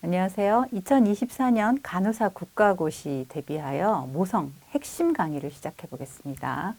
안녕하세요. 2024년 간호사 국가고시 대비하여 모성 핵심 강의를 시작해 보겠습니다.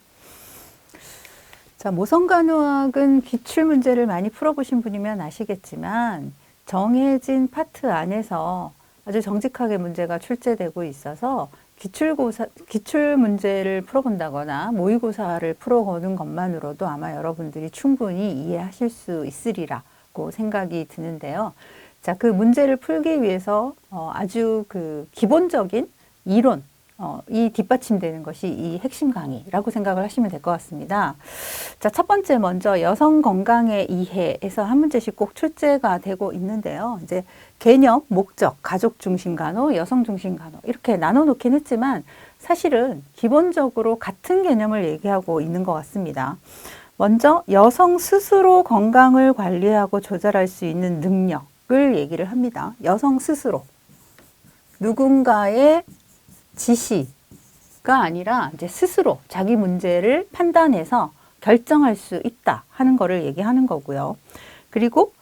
자, 모성간호학은 기출문제를 많이 풀어보신 분이면 아시겠지만 정해진 파트 안에서 아주 정직하게 문제가 출제되고 있어서 기출 문제를 풀어본다거나 모의고사를 풀어보는 것만으로도 아마 여러분들이 충분히 이해하실 수 있으리라고 생각이 드는데요. 자, 그 문제를 풀기 위해서 아주 그 기본적인 이론, 이 뒷받침되는 것이 이 핵심 강의라고 생각을 하시면 될 것 같습니다. 자, 첫 번째 먼저 여성 건강의 이해에서 한 문제씩 꼭 출제가 되고 있는데요. 이제 개념, 목적, 가족 중심 간호, 여성 중심 간호 이렇게 나눠 놓긴 했지만 사실은 기본적으로 같은 개념을 얘기하고 있는 것 같습니다. 먼저 여성 스스로 건강을 관리하고 조절할 수 있는 능력을 얘기를 합니다. 여성 스스로 누군가의 지시가 아니라 이제 스스로 자기 문제를 판단해서 결정할 수 있다 하는 거를 얘기하는 거고요. 그리고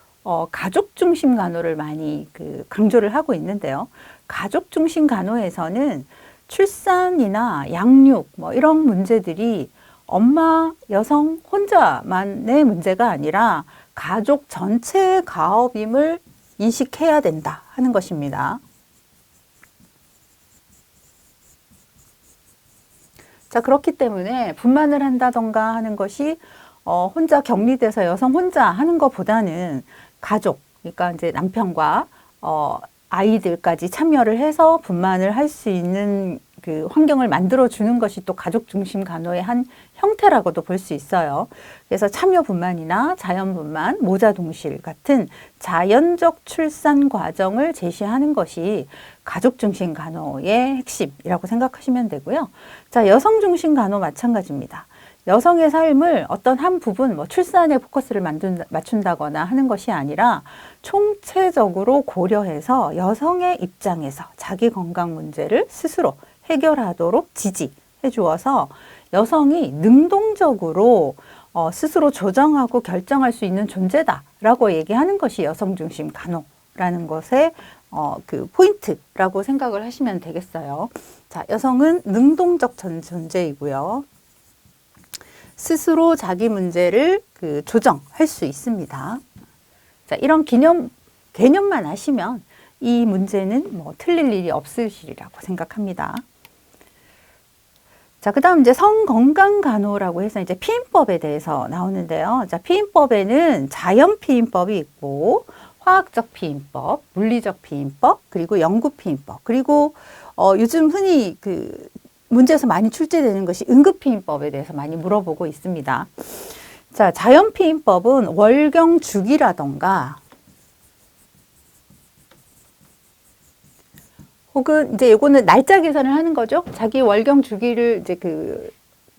가족 중심 간호를 많이 강조를 하고 있는데요. 가족 중심 간호에서는 출산이나 양육 뭐 이런 문제들이 엄마 여성 혼자만의 문제가 아니라 가족 전체의 가업임을 인식해야 된다 하는 것입니다. 자, 그렇기 때문에 분만을 한다던가 하는 것이 혼자 격리돼서 여성 혼자 하는 것보다는 가족, 그러니까 이제 남편과 아이들까지 참여를 해서 분만을 할 수 있는 그 환경을 만들어 주는 것이 또 가족 중심 간호의 한 형태라고도 볼 수 있어요. 그래서 참여 분만이나 자연 분만, 모자 동실 같은 자연적 출산 과정을 제시하는 것이 가족 중심 간호의 핵심이라고 생각하시면 되고요. 자, 여성 중심 간호 마찬가지입니다. 여성의 삶을 어떤 한 부분, 뭐 출산에 포커스를 맞춘다거나 하는 것이 아니라 총체적으로 고려해서 여성의 입장에서 자기 건강 문제를 스스로 해결하도록 지지해 주어서 여성이 능동적으로 스스로 조정하고 결정할 수 있는 존재다라고 얘기하는 것이 여성 중심 간호라는 것의 그 포인트라고 생각을 하시면 되겠어요. 자, 여성은 능동적 존재이고요. 스스로 자기 문제를 조정할 수 있습니다. 자, 이런 개념만 아시면 이 문제는 뭐 틀릴 일이 없으시리라고 생각합니다. 자, 그 다음 이제 성건강간호라고 해서 이제 피임법에 대해서 나오는데요. 자, 피임법에는 자연 피임법이 있고, 화학적 피임법, 물리적 피임법, 그리고 연구 피임법, 그리고 요즘 흔히 문제에서 많이 출제되는 것이 응급 피임법에 대해서 많이 물어보고 있습니다. 자, 자연 피임법은 월경 주기라던가 혹은 이제 요거는 날짜 계산을 하는 거죠. 자기 월경 주기를 이제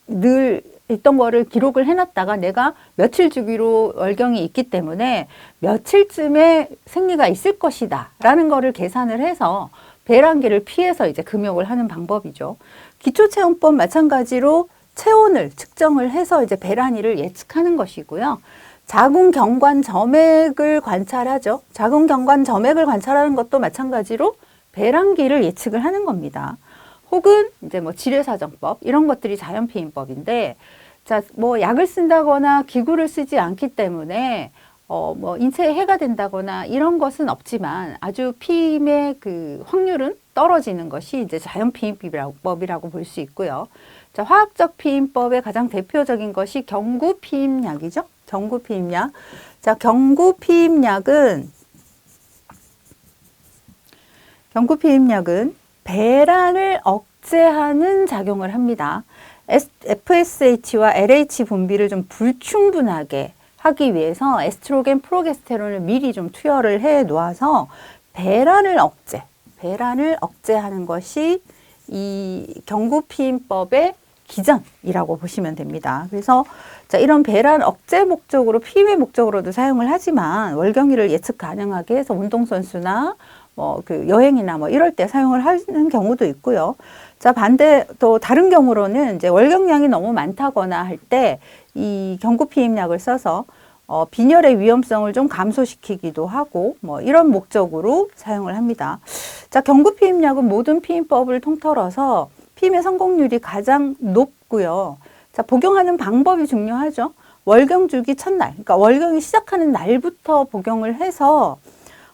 늘 있던 거를 기록을 해놨다가 내가 며칠 주기로 월경이 있기 때문에 며칠쯤에 생리가 있을 것이다 라는 거를 계산을 해서 배란기를 피해서 이제 금욕을 하는 방법이죠. 기초체온법 마찬가지로 체온을 측정을 해서 이제 배란위를 예측하는 것이고요. 자궁경관 점액을 관찰하죠. 자궁경관 점액을 관찰하는 것도 마찬가지로 배란기를 예측을 하는 겁니다. 혹은 이제 뭐 지뢰사정법 이런 것들이 자연피임법인데, 자, 뭐 약을 쓴다거나 기구를 쓰지 않기 때문에 뭐 인체에 해가 된다거나 이런 것은 없지만 아주 피임의 그 확률은 떨어지는 것이 이제 자연피임법이라고 볼 수 있고요. 자, 화학적 피임법의 가장 대표적인 것이 경구피임약이죠. 경구피임약. 자, 경구피임약은 배란을 억제하는 작용을 합니다. FSH와 LH 분비를 좀 불충분하게 하기 위해서 에스트로겐, 프로게스테론을 미리 좀 투여를 해 놓아서 배란을 억제하는 것이 이 경구피임법의 기전이라고 보시면 됩니다. 그래서 자, 이런 배란 억제 목적으로 피임의 목적으로도 사용을 하지만 월경위를 예측 가능하게 해서 운동선수나 뭐 여행이나 뭐 이럴 때 사용을 하는 경우도 있고요. 자, 반대 또 다른 경우로는 이제 월경량이 너무 많다거나 할 때 이 경구피임약을 써서 빈혈의 위험성을 좀 감소시키기도 하고 뭐 이런 목적으로 사용을 합니다. 자, 경구피임약은 모든 피임법을 통틀어서 피임의 성공률이 가장 높고요. 자, 복용하는 방법이 중요하죠. 월경 주기 첫날, 그러니까 월경이 시작하는 날부터 복용을 해서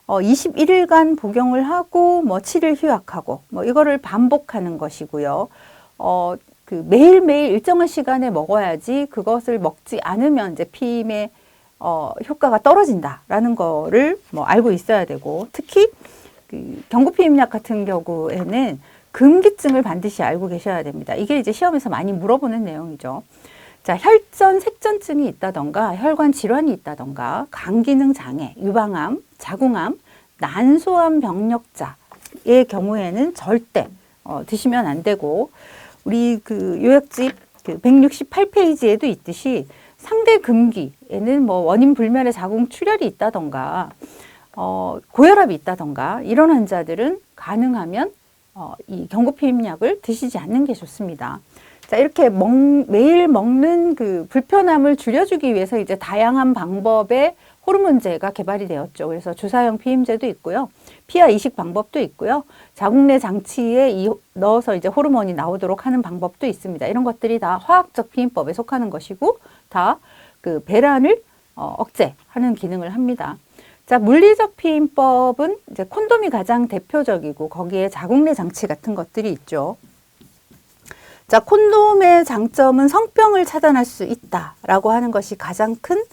21일간 복용을 하고 뭐 7일 휴약하고 뭐 이거를 반복하는 것이고요. 그 매일매일 일정한 시간에 먹어야지 그것을 먹지 않으면 이제 피임의 효과가 떨어진다라는 거를 뭐 알고 있어야 되고, 특히 그 경구피임약 같은 경우에는 금기증을 반드시 알고 계셔야 됩니다. 이게 이제 시험에서 많이 물어보는 내용이죠. 자, 혈전, 색전증이 있다던가, 혈관 질환이 있다던가, 간기능 장애, 유방암, 자궁암, 난소암 병력자의 경우에는 절대 드시면 안 되고, 우리 그 요약집 그 168페이지에도 있듯이 상대 금기에는 뭐 원인 불면의 자궁 출혈이 있다던가, 고혈압이 있다던가 이런 환자들은 가능하면 이 경구피임약을 드시지 않는 게 좋습니다. 자, 이렇게 매일 먹는 그 불편함을 줄여주기 위해서 이제 다양한 방법의 호르몬제가 개발이 되었죠. 그래서 주사형 피임제도 있고요. 피하 이식 방법도 있고요. 자궁 내 장치에 넣어서 이제 호르몬이 나오도록 하는 방법도 있습니다. 이런 것들이 다 화학적 피임법에 속하는 것이고, 다 그 배란을 억제하는 기능을 합니다. 자, 물리적 피임법은 이제 콘돔이 가장 대표적이고, 거기에 자궁 내 장치 같은 것들이 있죠. 자, 콘돔의 장점은 성병을 차단할 수 있다라고 하는 것이 가장 큰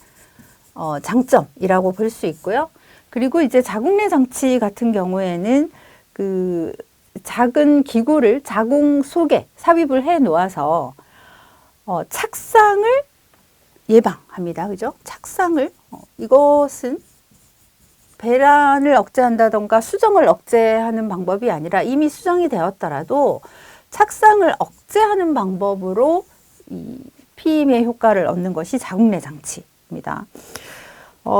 장점이라고 볼 수 있고요. 그리고 이제 자궁 내 장치 같은 경우에는 그 작은 기구를 자궁 속에 삽입을 해 놓아서 착상을 예방합니다. 그죠? 착상을 이것은 배란을 억제한다던가 수정을 억제하는 방법이 아니라 이미 수정이 되었더라도 착상을 억제하는 방법으로 이 피임의 효과를 얻는 것이 자궁 내 장치입니다.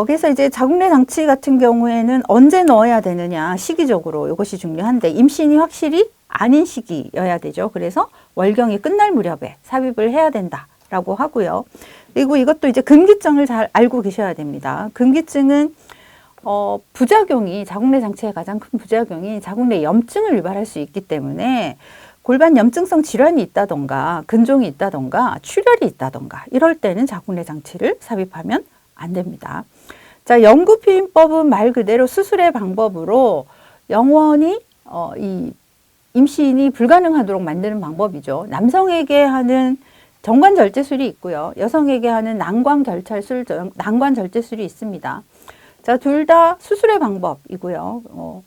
그래서 이제 자궁 내 장치 같은 경우에는 언제 넣어야 되느냐, 시기적으로 이것이 중요한데, 임신이 확실히 아닌 시기여야 되죠. 그래서 월경이 끝날 무렵에 삽입을 해야 된다라고 하고요. 그리고 이것도 이제 금기증을 잘 알고 계셔야 됩니다. 금기증은 부작용이, 자궁 내 장치의 가장 큰 부작용이 자궁 내 염증을 유발할 수 있기 때문에 골반 염증성 질환이 있다던가, 근종이 있다던가, 출혈이 있다던가 이럴 때는 자궁 내 장치를 삽입하면 안 됩니다. 자, 영구피임법은 말 그대로 수술의 방법으로 영원히 이 임신이 불가능하도록 만드는 방법이죠. 남성에게 하는 정관절제술이 있고요. 여성에게 하는 난관결찰술, 난관절제술이 있습니다. 자, 둘 다 수술의 방법이고요.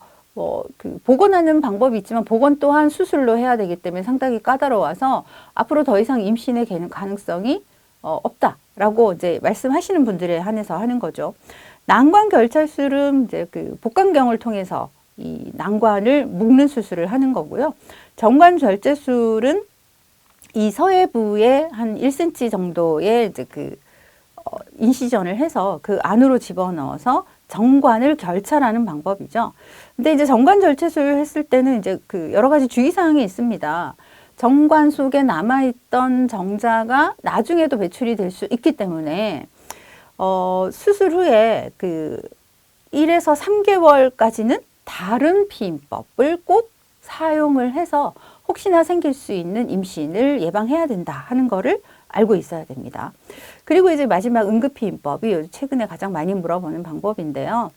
그 복원하는 방법이 있지만 복원 또한 수술로 해야 되기 때문에 상당히 까다로워서 앞으로 더 이상 임신의 가능성이 없다라고 이제 말씀하시는 분들에 한해서 하는 거죠. 난관결찰술은 이제 그 복강경을 통해서 이 난관을 묶는 수술을 하는 거고요. 정관절제술은 이 서해부에 한 1cm 정도의 이제 그 인시전을 해서 그 안으로 집어넣어서 정관을 결찰하는 방법이죠. 근데 이제 정관절제술을 했을 때는 이제 그 여러 가지 주의사항이 있습니다. 정관 속에 남아있던 정자가 나중에도 배출이 될 수 있기 때문에 수술 후에 그 1에서 3개월까지는 다른 피임법을 꼭 사용을 해서 혹시나 생길 수 있는 임신을 예방해야 된다 하는 거를 알고 있어야 됩니다. 그리고 이제 마지막 응급피임법이 최근에 가장 많이 물어보는 방법인데요.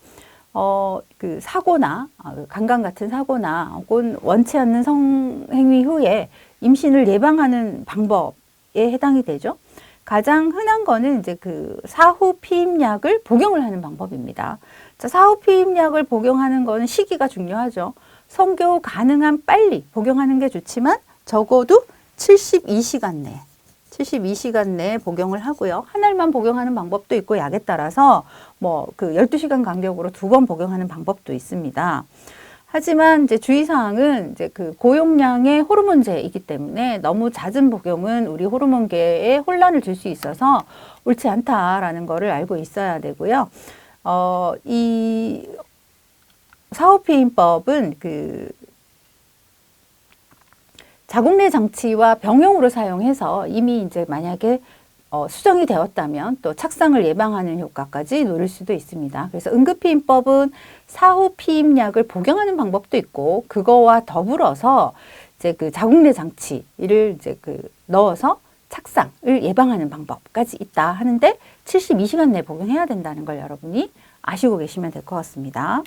그 사고나 강간 같은 사고나 혹은 원치 않는 성행위 후에 임신을 예방하는 방법에 해당이 되죠. 가장 흔한 거는 이제 그 사후 피임약을 복용을 하는 방법입니다. 자, 사후 피임약을 복용하는 거는 시기가 중요하죠. 성교 가능한 빨리 복용하는 게 좋지만 적어도 72시간 내에 복용을 하고요. 한 알만 복용하는 방법도 있고 약에 따라서 뭐 그 12시간 간격으로 2번 복용하는 방법도 있습니다. 하지만 이제 주의사항은 이제 그 고용량의 호르몬제이기 때문에 너무 잦은 복용은 우리 호르몬계에 혼란을 줄 수 있어서 옳지 않다라는 거를 알고 있어야 되고요. 이 사후피임법은 그 자궁 내 장치와 병용으로 사용해서 이미 이제 만약에 수정이 되었다면 또 착상을 예방하는 효과까지 노릴 수도 있습니다. 그래서 응급피임법은 사후 피임약을 복용하는 방법도 있고 그거와 더불어서 이제 그 자궁내 장치를 이제 그 넣어서 착상을 예방하는 방법까지 있다 하는데 72시간 내에 복용해야 된다는 걸 여러분이 아시고 계시면 될 것 같습니다.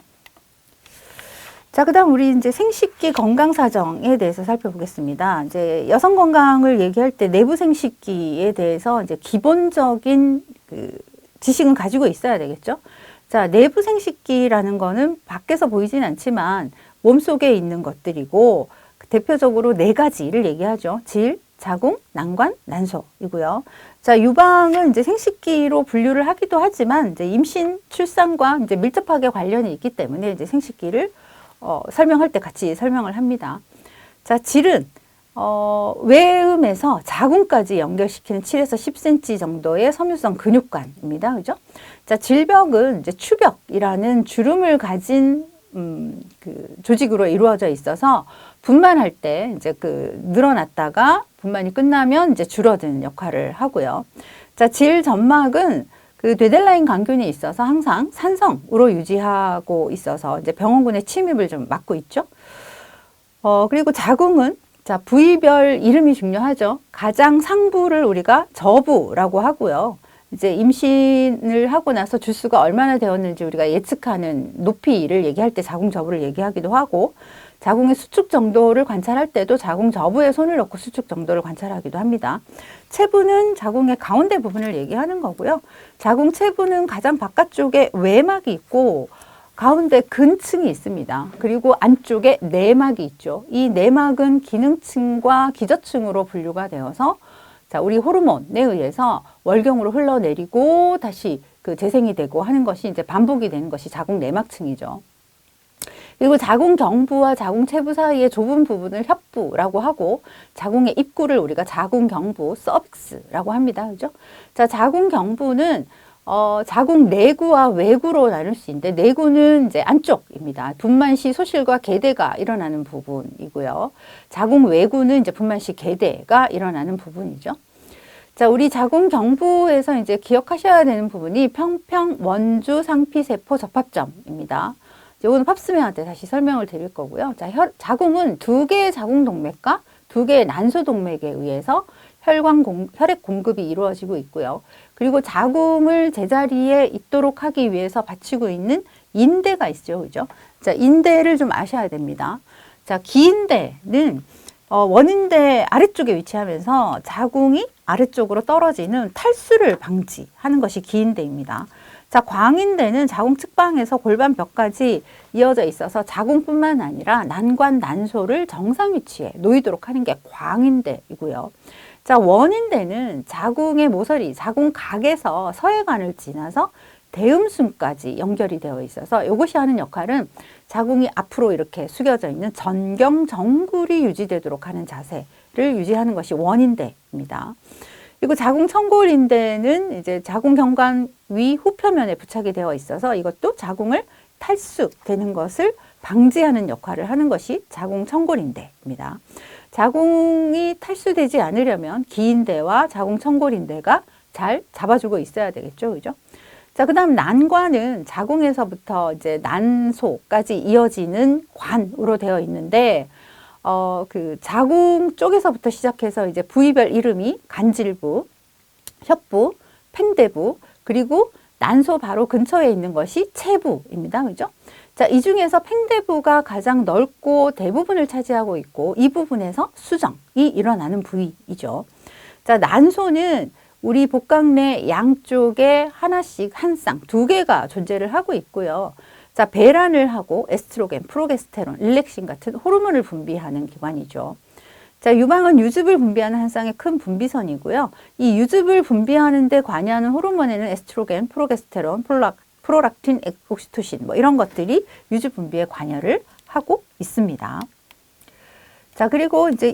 자, 그다음 우리 이제 생식기 건강 사정에 대해서 살펴보겠습니다. 이제 여성 건강을 얘기할 때 내부 생식기에 대해서 이제 기본적인 그 지식은 가지고 있어야 되겠죠. 자, 내부 생식기라는 거는 밖에서 보이진 않지만 몸속에 있는 것들이고 대표적으로 네 가지를 얘기하죠. 질, 자궁, 난관, 난소이고요. 자, 유방은 이제 생식기로 분류를 하기도 하지만 이제 임신, 출산과 이제 밀접하게 관련이 있기 때문에 이제 생식기를 설명할 때 같이 설명을 합니다. 자, 질은 외음에서 자궁까지 연결시키는 7에서 10cm 정도의 섬유성 근육관입니다. 그죠? 자, 질벽은 이제 추벽이라는 주름을 가진 그 조직으로 이루어져 있어서 분만할 때 이제 그 늘어났다가 분만이 끝나면 이제 줄어드는 역할을 하고요. 자, 질 점막은 그 뇌델라인 강균이 있어서 항상 산성으로 유지하고 있어서 이제 병원군의 침입을 좀 막고 있죠. 그리고 자궁은 자, 부위별 이름이 중요하죠. 가장 상부를 우리가 저부라고 하고요. 이제 임신을 하고 나서 주수가 얼마나 되었는지 우리가 예측하는 높이를 얘기할 때 자궁 저부를 얘기하기도 하고 자궁의 수축 정도를 관찰할 때도 자궁 저부에 손을 넣고 수축 정도를 관찰하기도 합니다. 체부는 자궁의 가운데 부분을 얘기하는 거고요. 자궁 체부는 가장 바깥쪽에 외막이 있고 가운데 근층이 있습니다. 그리고 안쪽에 내막이 있죠. 이 내막은 기능층과 기저층으로 분류가 되어서 자, 우리 호르몬에 의해서 월경으로 흘러내리고 다시 그 재생이 되고 하는 것이 이제 반복이 되는 것이 자궁 내막층이죠. 그리고 자궁 경부와 자궁 체부 사이의 좁은 부분을 협부라고 하고 자궁의 입구를 우리가 자궁 경부 서빅스라고 합니다. 그죠? 자, 자궁 경부는 자궁 내구와 외구로 나눌 수 있는데 내구는 이제 안쪽입니다. 분만 시 소실과 계대가 일어나는 부분이고요. 자궁 외구는 이제 분만 시 계대가 일어나는 부분이죠. 자, 우리 자궁 경부에서 이제 기억하셔야 되는 부분이 평평 원주 상피 세포 접합점입니다. 이거는 팝스맨한테 다시 설명을 드릴 거고요. 자, 자궁은 두 개의 자궁 동맥과 두 개의 난소 동맥에 의해서 혈액 공급이 이루어지고 있고요. 그리고 자궁을 제자리에 있도록 하기 위해서 받치고 있는 인대가 있죠. 그죠? 자, 인대를 좀 아셔야 됩니다. 자, 기인대는 원인대 아래쪽에 위치하면서 자궁이 아래쪽으로 떨어지는 탈수를 방지하는 것이 기인대입니다. 자, 광인대는 자궁 측방에서 골반벽까지 이어져 있어서 자궁뿐만 아니라 난관, 난소를 정상 위치에 놓이도록 하는 게 광인대이고요. 자, 원인대는 자궁의 모서리, 자궁각에서 서해관을 지나서 대음순까지 연결이 되어 있어서 이것이 하는 역할은 자궁이 앞으로 이렇게 숙여져 있는 전경정굴이 유지되도록 하는 자세를 유지하는 것이 원인대입니다. 그리고 자궁 청골인대는 이제 자궁 경관 위 후표면에 부착이 되어 있어서 이것도 자궁을 탈수되는 것을 방지하는 역할을 하는 것이 자궁 청골인대입니다. 자궁이 탈수되지 않으려면 기인대와 자궁 청골인대가 잘 잡아주고 있어야 되겠죠, 그죠? 자, 그다음 난관은 자궁에서부터 이제 난소까지 이어지는 관으로 되어 있는데, 그 자궁 쪽에서부터 시작해서 이제 부위별 이름이 간질부, 협부, 팽대부, 그리고 난소 바로 근처에 있는 것이 체부입니다. 그죠? 자, 이 중에서 팽대부가 가장 넓고 대부분을 차지하고 있고 이 부분에서 수정이 일어나는 부위이죠. 자, 난소는 우리 복강 내 양쪽에 하나씩 한 쌍, 두 개가 존재를 하고 있고요. 자, 배란을 하고 에스트로겐, 프로게스테론, 릴렉신 같은 호르몬을 분비하는 기관이죠. 자, 유방은 유즙을 분비하는 한 쌍의 큰 분비선이고요. 이 유즙을 분비하는 데 관여하는 호르몬에는 에스트로겐, 프로게스테론, 프로락틴, 옥시토신 뭐 이런 것들이 유즙 분비에 관여를 하고 있습니다. 자, 그리고 이제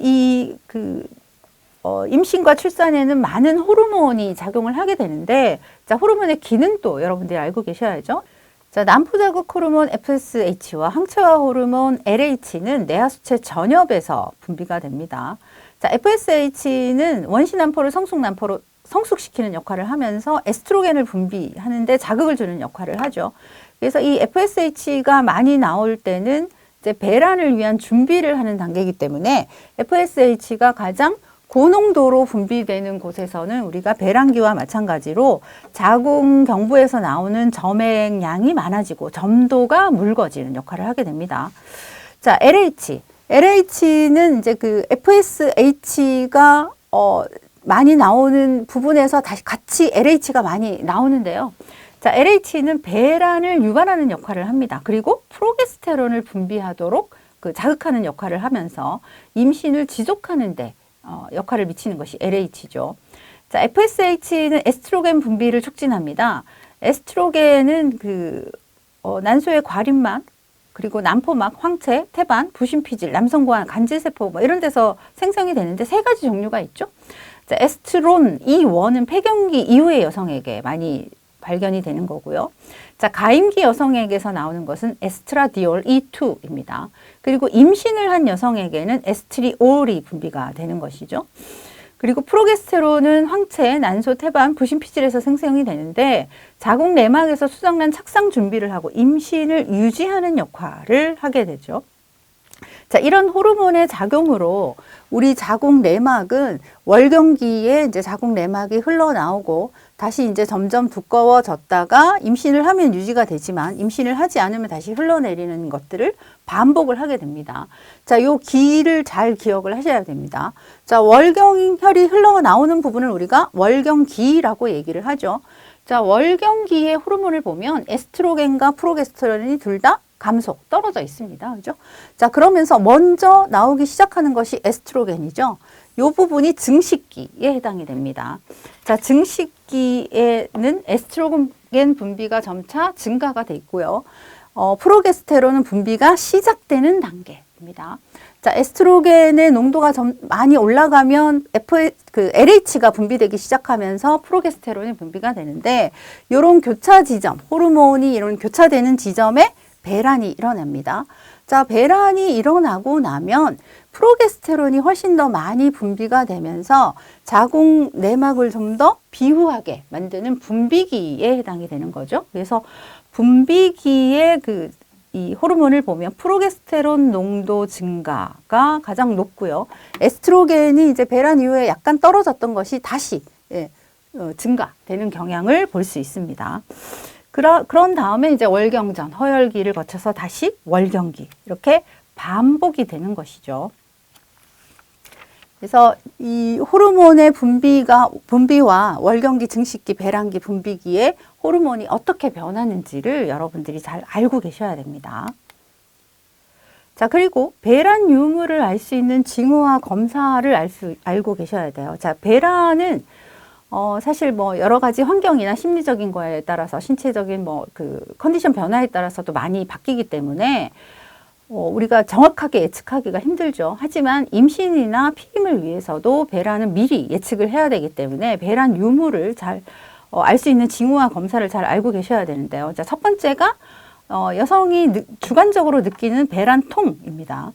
임신과 출산에는 많은 호르몬이 작용을 하게 되는데, 자, 호르몬의 기능도 여러분들이 알고 계셔야죠. 자, 난포자극 호르몬 FSH와 항체화 호르몬 LH는 내하수체 전엽에서 분비가 됩니다. 자, FSH는 원시 난포를 성숙 난포로 성숙시키는 역할을 하면서 에스트로겐을 분비하는데 자극을 주는 역할을 하죠. 그래서 이 FSH가 많이 나올 때는 이제 배란을 위한 준비를 하는 단계이기 때문에 FSH가 가장 고농도로 분비되는 곳에서는 우리가 배란기와 마찬가지로 자궁 경부에서 나오는 점액량이 많아지고 점도가 묽어지는 역할을 하게 됩니다. 자, LH. LH는 이제 그 FSH가 많이 나오는 부분에서 다시 같이 LH가 많이 나오는데요. 자, LH는 배란을 유발하는 역할을 합니다. 그리고 프로게스테론을 분비하도록 그 자극하는 역할을 하면서 임신을 지속하는데 역할을 미치는 것이 LH죠. 자, FSH는 에스트로겐 분비를 촉진합니다. 에스트로겐은 그 난소의 과립막, 그리고 난포막, 황체, 태반, 부신피질, 남성관, 간질세포 뭐 이런 데서 생성이 되는데 세 가지 종류가 있죠. 자, 에스트론 E1은 폐경기 이후의 여성에게 많이 발견이 되는 거고요. 자, 가임기 여성에게서 나오는 것은 에스트라디올 E2입니다. 그리고 임신을 한 여성에게는 에스트리올이 분비가 되는 것이죠. 그리고 프로게스테론은 황체, 난소, 태반, 부신피질에서 생성이 되는데 자궁 내막에서 수정란 착상 준비를 하고 임신을 유지하는 역할을 하게 되죠. 자, 이런 호르몬의 작용으로 우리 자궁 내막은 월경기에 이제 자궁 내막이 흘러나오고 다시 이제 점점 두꺼워졌다가 임신을 하면 유지가 되지만 임신을 하지 않으면 다시 흘러내리는 것들을 반복을 하게 됩니다. 자, 요 기를 잘 기억을 하셔야 됩니다. 자, 월경혈이 흘러나오는 부분을 우리가 월경기라고 얘기를 하죠. 자, 월경기의 호르몬을 보면 에스트로겐과 프로게스테론이 둘 다 감소, 떨어져 있습니다. 그죠? 자, 그러면서 먼저 나오기 시작하는 것이 에스트로겐이죠. 요 부분이 증식기에 해당이 됩니다. 자, 증식기에는 에스트로겐 분비가 점차 증가가 돼 있고요. 프로게스테론은 분비가 시작되는 단계입니다. 자, 에스트로겐의 농도가 많이 올라가면 LH가 분비되기 시작하면서 프로게스테론이 분비가 되는데, 요런 교차 지점, 호르몬이 이런 교차되는 지점에 배란이 일어납니다. 자, 배란이 일어나고 나면 프로게스테론이 훨씬 더 많이 분비가 되면서 자궁 내막을 좀 더 비후하게 만드는 분비기에 해당이 되는 거죠. 그래서 분비기의 이 호르몬을 보면 프로게스테론 농도 증가가 가장 높고요. 에스트로겐이 이제 배란 이후에 약간 떨어졌던 것이 다시 증가되는 경향을 볼 수 있습니다. 그런 다음에 이제 월경전, 허혈기를 거쳐서 다시 월경기, 이렇게 반복이 되는 것이죠. 그래서 이 호르몬의 분비와 월경기, 증식기, 배란기, 분비기의 호르몬이 어떻게 변하는지를 여러분들이 잘 알고 계셔야 됩니다. 자, 그리고 배란 유무를 알 수 있는 징후와 검사를 알고 계셔야 돼요. 자, 배란은 사실 뭐 여러 가지 환경이나 심리적인 거에 따라서 신체적인 컨디션 변화에 따라서도 많이 바뀌기 때문에 우리가 정확하게 예측하기가 힘들죠. 하지만 임신이나 피임을 위해서도 배란은 미리 예측을 해야 되기 때문에 배란 유무를 잘 알 수 있는 징후와 검사를 잘 알고 계셔야 되는데요. 자, 첫 번째가 여성이 주관적으로 느끼는 배란통입니다.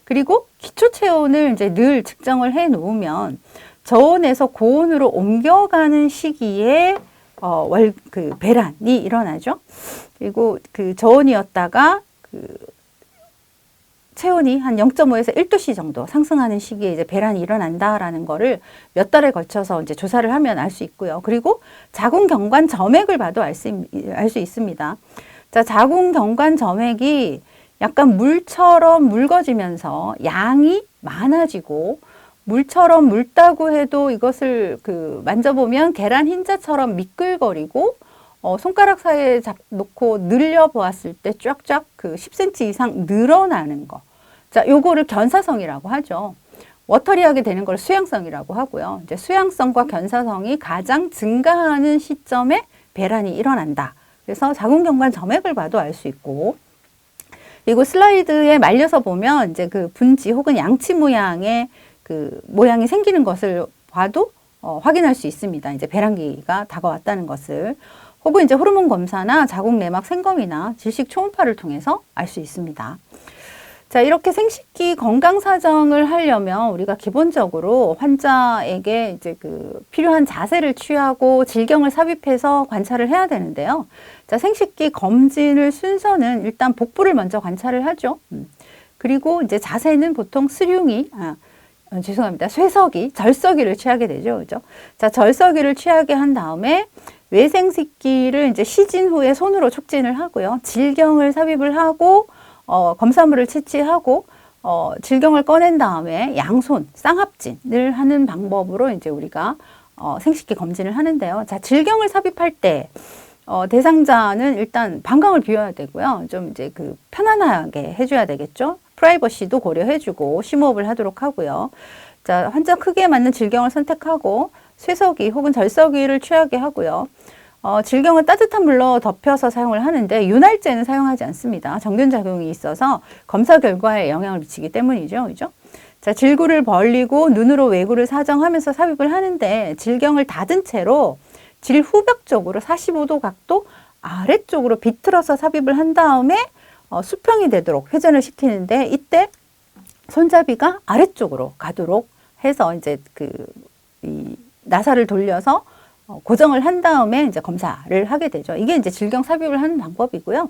그리고 기초 체온을 이제 늘 측정을 해 놓으면 저온에서 고온으로 옮겨가는 시기에 배란이 일어나죠. 그리고 그 저온이었다가 체온이 한 0.5에서 1도씨 정도 상승하는 시기에 이제 배란이 일어난다라는 거를 몇 달에 걸쳐서 이제 조사를 하면 알 수 있고요. 그리고 자궁 경관 점액을 봐도 알 수 있습니다. 자, 자궁 경관 점액이 약간 물처럼 묽어지면서 양이 많아지고, 물처럼 묽다고 해도 이것을 만져보면 계란 흰자처럼 미끌거리고, 손가락 사이에 놓고 늘려보았을 때 쫙쫙 10cm 이상 늘어나는 거. 자, 요거를 견사성이라고 하죠. 워터리하게 되는 걸 수양성이라고 하고요. 이제 수양성과 견사성이 가장 증가하는 시점에 배란이 일어난다. 그래서 자궁경관 점액을 봐도 알 수 있고, 그리고 슬라이드에 말려서 보면 이제 분지 혹은 양치 모양의 모양이 생기는 것을 봐도 확인할 수 있습니다. 이제 배란기가 다가왔다는 것을. 혹은 이제 호르몬 검사나 자궁 내막 생검이나 질식 초음파를 통해서 알 수 있습니다. 자, 이렇게 생식기 건강 사정을 하려면 우리가 기본적으로 환자에게 이제 그 필요한 자세를 취하고 질경을 삽입해서 관찰을 해야 되는데요. 자, 생식기 검진을 순서는 일단 복부를 먼저 관찰을 하죠. 그리고 이제 자세는 보통 스륜이, 죄송합니다. 쇠석이, 절석이를 취하게 되죠. 그죠? 자, 절석이를 취하게 한 다음에 외생식기를 이제 시진 후에 손으로 촉진을 하고요. 질경을 삽입을 하고, 검사물을 채취하고, 질경을 꺼낸 다음에 양손, 쌍합진을 하는 방법으로 이제 우리가, 생식기 검진을 하는데요. 자, 질경을 삽입할 때, 대상자는 일단 방광을 비워야 되고요. 좀 이제 그 편안하게 해줘야 되겠죠. 프라이버시도 고려해주고 심호흡을 하도록 하고요. 자, 환자 크기에 맞는 질경을 선택하고 쇠석이 혹은 절석이를 취하게 하고요. 질경을 따뜻한 물로 덮여서 사용을 하는데 윤활제는 사용하지 않습니다. 정균작용이 있어서 검사 결과에 영향을 미치기 때문이죠. 그죠? 자, 질구를 벌리고 눈으로 외구를 사정하면서 삽입을 하는데 질경을 닫은 채로 질 후벽 쪽으로 45도 각도 아래쪽으로 비틀어서 삽입을 한 다음에 수평이 되도록 회전을 시키는데 이때 손잡이가 아래쪽으로 가도록 해서 이제 이 나사를 돌려서 고정을 한 다음에 이제 검사를 하게 되죠. 이게 이제 질경 삽입을 하는 방법이고요.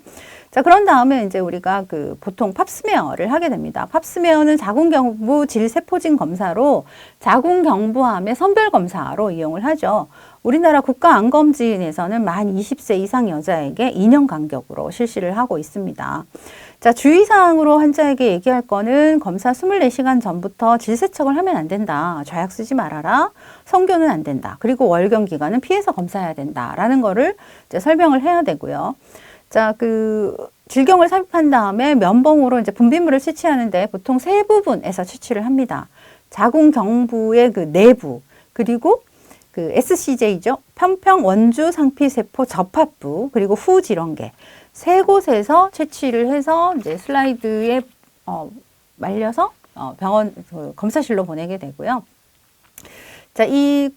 자, 그런 다음에 이제 우리가 보통 팝스메어를 하게 됩니다. 팝스메어는 자궁경부 질세포진 검사로 자궁경부암의 선별 검사로 이용을 하죠. 우리나라 국가암검진에서는 만 20세 이상 여자에게 2년 간격으로 실시를 하고 있습니다. 자, 주의사항으로 환자에게 얘기할 거는 검사 24시간 전부터 질세척을 하면 안 된다. 좌약 쓰지 말아라. 성교는 안 된다. 그리고 월경 기간은 피해서 검사해야 된다라는 거를 이제 설명을 해야 되고요. 자, 질경을 삽입한 다음에 면봉으로 이제 분비물을 채취하는데 보통 세 부분에서 채취를 합니다. 자궁경부의 내부, 그리고 SCJ죠. 편평 원주 상피세포 접합부, 그리고 후질원계. 세 곳에서 채취를 해서 이제 슬라이드에 말려서 병원 검사실로 보내게 되고요. 자, 이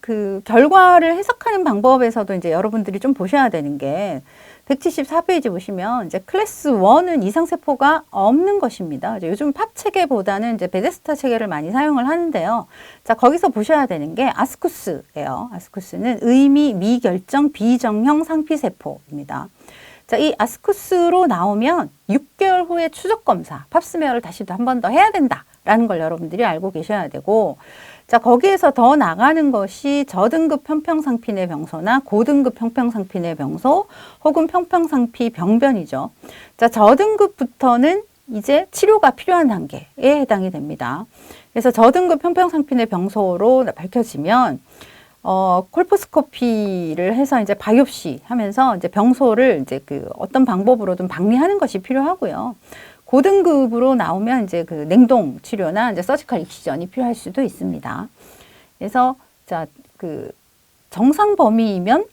결과를 해석하는 방법에서도 이제 여러분들이 좀 보셔야 되는 게 174페이지 보시면 이제 클래스 1은 이상세포가 없는 것입니다. 이제 요즘 팝 체계보다는 이제 베데스타 체계를 많이 사용을 하는데요. 자, 거기서 보셔야 되는 게 아스쿠스예요. 아스쿠스는 의미 미결정 비정형 상피세포입니다. 자, 이 아스쿠스로 나오면 6개월 후에 추적 검사, 팝스메어를 다시 한 번 더 해야 된다라는 걸 여러분들이 알고 계셔야 되고, 자, 거기에서 더 나가는 것이 저등급 편평상피 내 병소나 고등급 편평상피 내 병소 혹은 편평상피 병변이죠. 자, 저등급부터는 이제 치료가 필요한 단계에 해당이 됩니다. 그래서 저등급 편평상피 내 병소로 밝혀지면 콜포스코피를 해서 이제 바이옵시 하면서 이제 병소를 이제 어떤 방법으로든 박리하는 것이 필요하고요. 고등급으로 나오면 이제 냉동 치료나 이제 서지컬 익시전이 필요할 수도 있습니다. 그래서 자, 정상 범위이면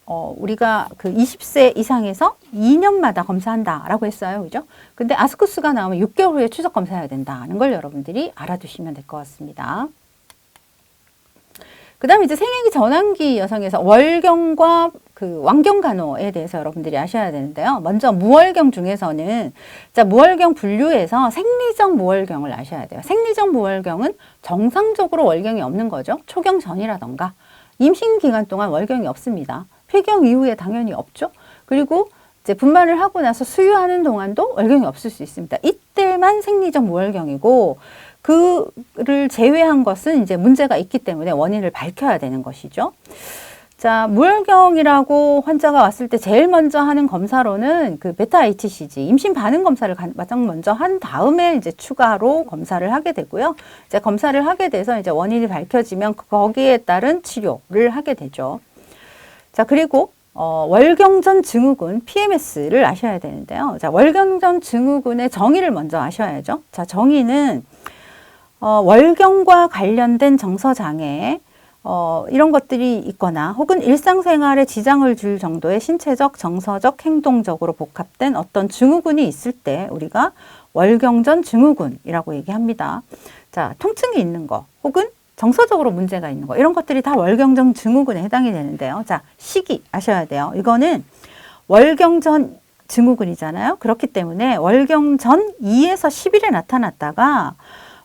우리가 20세 이상에서 2년마다 검사한다라고 했어요. 그죠? 근데 아스쿠스가 나오면 6개월 후에 추적 검사해야 된다는 걸 여러분들이 알아두시면 될 것 같습니다. 그 다음에 이제 생애기 전환기 여성에서 월경과 완경간호에 대해서 여러분들이 아셔야 되는데요. 먼저 무월경 중에서는, 자, 무월경 분류에서 생리적 무월경을 아셔야 돼요. 생리적 무월경은 정상적으로 월경이 없는 거죠. 초경 전이라던가 임신 기간 동안 월경이 없습니다. 폐경 이후에 당연히 없죠. 그리고 이제 분만을 하고 나서 수유하는 동안도 월경이 없을 수 있습니다. 이때만 생리적 무월경이고, 그를 제외한 것은 이제 문제가 있기 때문에 원인을 밝혀야 되는 것이죠. 자, 무월경이라고 환자가 왔을 때 제일 먼저 하는 검사로는 베타 HCG, 임신 반응 검사를 가장 먼저 한 다음에 이제 추가로 검사를 하게 되고요. 이제 검사를 하게 돼서 이제 원인이 밝혀지면 거기에 따른 치료를 하게 되죠. 자, 그리고 월경전 증후군 PMS를 아셔야 되는데요. 자, 월경전 증후군의 정의를 먼저 아셔야죠. 자, 정의는 월경과 관련된 정서장애, 이런 것들이 있거나 혹은 일상생활에 지장을 줄 정도의 신체적, 정서적, 행동적으로 복합된 어떤 증후군이 있을 때 우리가 월경전 증후군이라고 얘기합니다. 자, 통증이 있는 거 혹은 정서적으로 문제가 있는 거, 이런 것들이 다 월경전 증후군에 해당이 되는데요. 자, 시기 아셔야 돼요. 이거는 월경전 증후군이잖아요. 그렇기 때문에 월경 전 2에서 10일에 나타났다가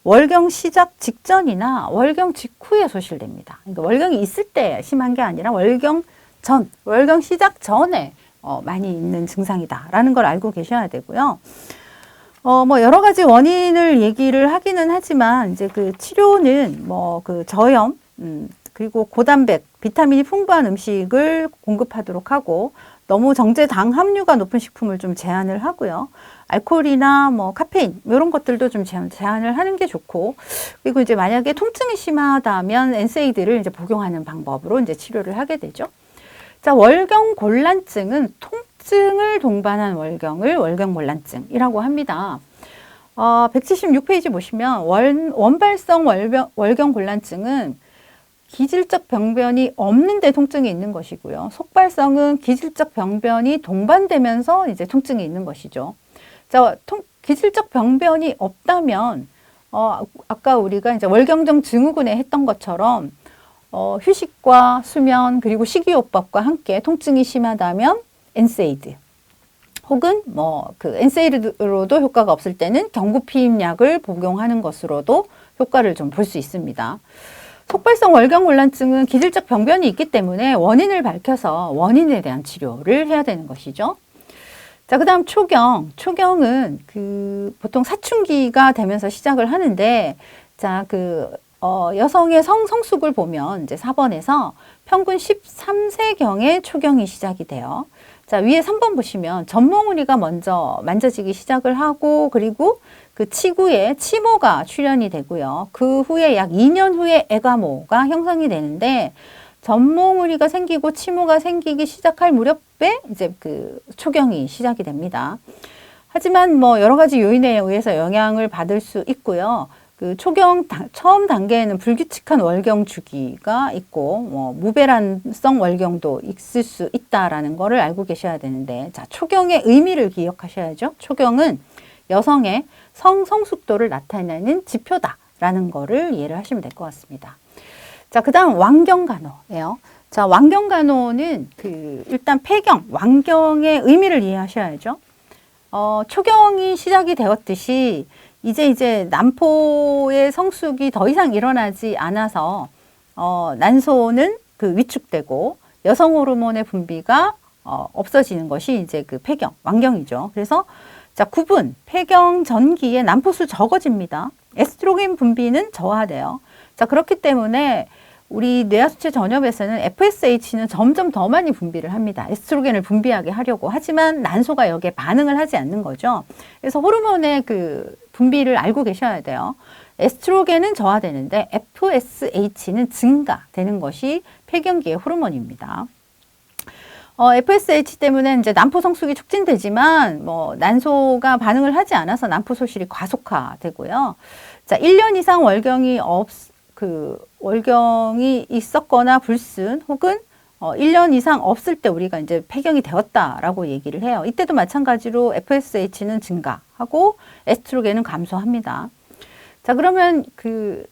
월경 시작 직전이나 월경 직후에 소실됩니다. 그러니까 월경이 있을 때 심한 게 아니라 월경 전, 월경 시작 전에 많이 있는 증상이다라는 걸 알고 계셔야 되고요. 뭐 여러 가지 원인을 얘기를 하기는 하지만 이제 그 치료는 뭐 그 저염, 그리고 고단백, 비타민이 풍부한 음식을 공급하도록 하고 너무 정제 당 함유가 높은 식품을 좀 제한을 하고요. 알코올이나 뭐 카페인 이런 것들도 좀 제한을 하는 게 좋고, 그리고 이제 만약에 통증이 심하다면 엔세이드를 이제 복용하는 방법으로 이제 치료를 하게 되죠. 자, 월경 곤란증은 통증을 동반한 월경을 월경 곤란증이라고 합니다. 176페이지 보시면 원발성 월경 곤란증은 기질적 병변이 없는데 통증이 있는 것이고요. 속발성은 기질적 병변이 동반되면서 이제 통증이 있는 것이죠. 자, 기질적 병변이 없다면 아까 우리가 이제 월경정 증후군에 했던 것처럼 휴식과 수면 그리고 식이요법과 함께 통증이 심하다면 엔세이드 혹은 뭐 그 엔세이드로도 효과가 없을 때는 경구피임약을 복용하는 것으로도 효과를 좀 볼 수 있습니다. 속발성 월경곤란증은 기질적 병변이 있기 때문에 원인을 밝혀서 원인에 대한 치료를 해야 되는 것이죠. 자, 그 다음 초경. 초경은 보통 사춘기가 되면서 시작을 하는데, 자, 여성의 성숙을 보면 이제 4번에서 평균 13세경에 초경이 시작이 돼요. 자, 위에 3번 보시면 전몽우리가 먼저 만져지기 시작을 하고, 그리고 그 치구에 치모가 출현이 되고요. 그 후에 약 2년 후에 애가모가 형성이 되는데, 전몽우리가 생기고 치모가 생기기 시작할 무렵에 이제 그 초경이 시작이 됩니다. 하지만 뭐 여러 가지 요인에 의해서 영향을 받을 수 있고요. 그 초경 처음 단계에는 불규칙한 월경 주기가 있고 뭐 무배란성 월경도 있을 수 있다라는 거를 알고 계셔야 되는데, 자, 초경의 의미를 기억하셔야죠. 초경은 여성의 성숙도를 나타내는 지표다라는 거를 이해를 하시면 될 것 같습니다. 자, 그 다음 왕경간호예요. 자, 왕경간호는 일단 폐경, 왕경의 의미를 이해하셔야죠. 초경이 시작이 되었듯이 이제 난포의 성숙이 더 이상 일어나지 않아서 난소는 위축되고 여성 호르몬의 분비가 없어지는 것이 이제 그 폐경, 왕경이죠. 그래서 자, 구분, 폐경 전기에 난포수 적어집니다. 에스트로겐 분비는 저하돼요. 자, 그렇기 때문에 우리 뇌하수체 전엽에서는 FSH는 점점 더 많이 분비를 합니다. 에스트로겐을 분비하게 하려고. 하지만 난소가 여기에 반응을 하지 않는 거죠. 그래서 호르몬의 분비를 알고 계셔야 돼요. 에스트로겐은 저하되는데 FSH는 증가되는 것이 폐경기의 호르몬입니다. FSH 때문에 이제 난포 성숙이 촉진되지만 난소가 반응을 하지 않아서 난포 소실이 과속화되고요. 자, 1년 이상 월경이 있었거나 불순 혹은 1년 이상 없을 때 우리가 이제 폐경이 되었다라고 얘기를 해요. 이때도 마찬가지로 FSH는 증가하고 에스트로겐은 감소합니다. 자, 그러면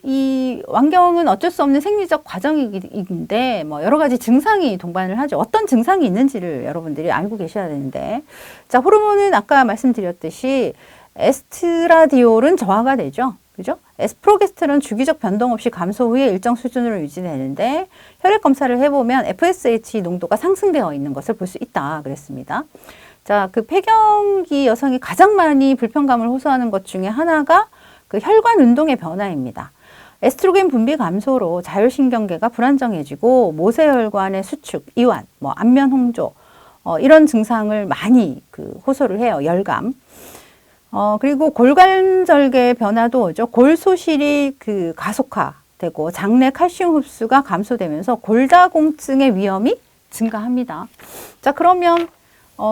이 왕경은 어쩔 수 없는 생리적 과정인데 여러 가지 증상이 동반을 하죠. 어떤 증상이 있는지를 여러분들이 알고 계셔야 되는데, 자, 호르몬은 아까 말씀드렸듯이 에스트라디올은 저하가 되죠. 그죠? 에스프로게스테론 주기적 변동 없이 감소 후에 일정 수준으로 유지되는데, 혈액 검사를 해보면 FSH 농도가 상승되어 있는 것을 볼 수 있다 그랬습니다. 자, 폐경기 여성이 가장 많이 불편감을 호소하는 것 중에 하나가 혈관 운동의 변화입니다. 에스트로겐 분비 감소로 자율신경계가 불안정해지고 모세혈관의 수축, 이완, 안면 홍조 이런 증상을 많이 호소를 해요. 열감. 그리고 골관절계 변화도 오죠. 골소실이 가속화되고 장내 칼슘 흡수가 감소되면서 골다공증의 위험이 증가합니다. 자, 그러면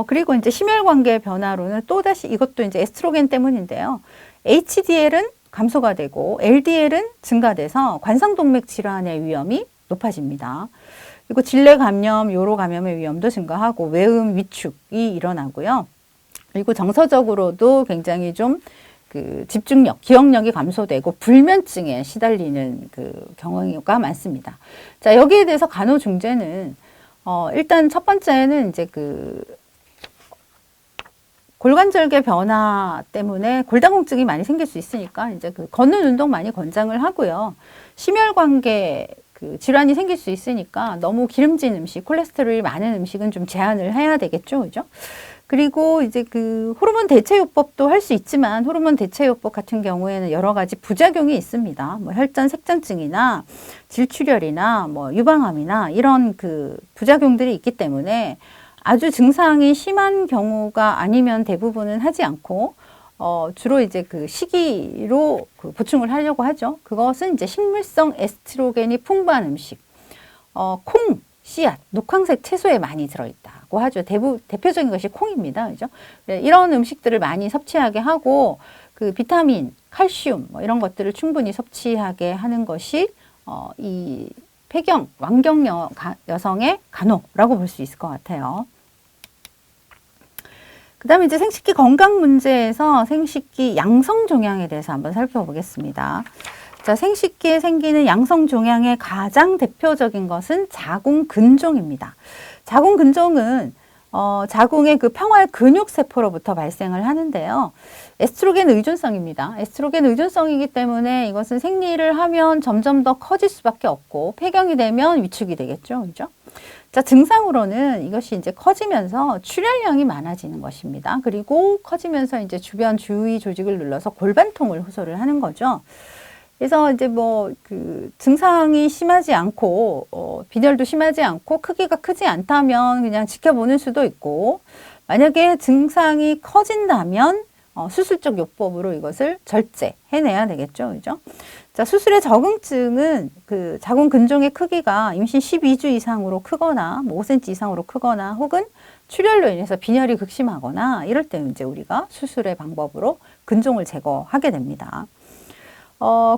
그리고 이제 심혈관계 변화로는 또다시 이것도 이제 에스트로겐 때문인데요. HDL은 감소가 되고 LDL은 증가돼서 관상동맥 질환의 위험이 높아집니다. 그리고 질내 감염, 요로 감염의 위험도 증가하고 외음 위축이 일어나고요. 그리고 정서적으로도 굉장히 좀 집중력, 기억력이 감소되고 불면증에 시달리는 경우가 많습니다. 자, 여기에 대해서 간호중재는 일단 첫 번째는 이제 골관절개 변화 때문에 골다공증이 많이 생길 수 있으니까 이제 그 걷는 운동 많이 권장을 하고요. 심혈관계 그 질환이 생길 수 있으니까 너무 기름진 음식, 콜레스테롤이 많은 음식은 좀 제한을 해야 되겠죠, 그죠? 그리고 이제 그 호르몬 대체요법도 할 수 있지만 호르몬 대체요법 같은 경우에는 여러 가지 부작용이 있습니다. 뭐 혈전 색전증이나 질출혈이나 뭐 유방암이나 이런 그 부작용들이 있기 때문에 아주 증상이 심한 경우가 아니면 대부분은 하지 않고 주로 이제 그 식이로 그 보충을 하려고 하죠. 그것은 이제 식물성 에스트로겐이 풍부한 음식, 콩, 씨앗, 녹황색 채소에 많이 들어있다고 하죠. 대표적인 것이 콩입니다. 그죠? 네, 이런 음식들을 많이 섭취하게 하고 그 비타민, 칼슘 뭐 이런 것들을 충분히 섭취하게 하는 것이 이 폐경, 완경 여성의 간호라고 볼 수 있을 것 같아요. 그 다음에 이제 생식기 건강 문제에서 생식기 양성 종양에 대해서 한번 살펴보겠습니다. 자, 생식기에 생기는 양성 종양의 가장 대표적인 것은 자궁근종입니다. 자궁근종은 자궁의 그 평활 근육세포로부터 발생을 하는데요. 에스트로겐 의존성입니다. 에스트로겐 의존성이기 때문에 이것은 생리를 하면 점점 더 커질 수밖에 없고 폐경이 되면 위축이 되겠죠. 그죠? 자, 증상으로는 이것이 이제 커지면서 출혈량이 많아지는 것입니다. 그리고 커지면서 이제 주변 주위 조직을 눌러서 골반통을 호소를 하는 거죠. 그래서 이제 뭐 그 증상이 심하지 않고 빈혈도 심하지 않고 크기가 크지 않다면 그냥 지켜보는 수도 있고, 만약에 증상이 커진다면 수술적 요법으로 이것을 절제해내야 되겠죠, 그죠? 자, 수술의 적응증은 그 자궁 근종의 크기가 임신 12주 이상으로 크거나 뭐 5cm 이상으로 크거나 혹은 출혈로 인해서 빈혈이 극심하거나 이럴 때 이제 우리가 수술의 방법으로 근종을 제거하게 됩니다.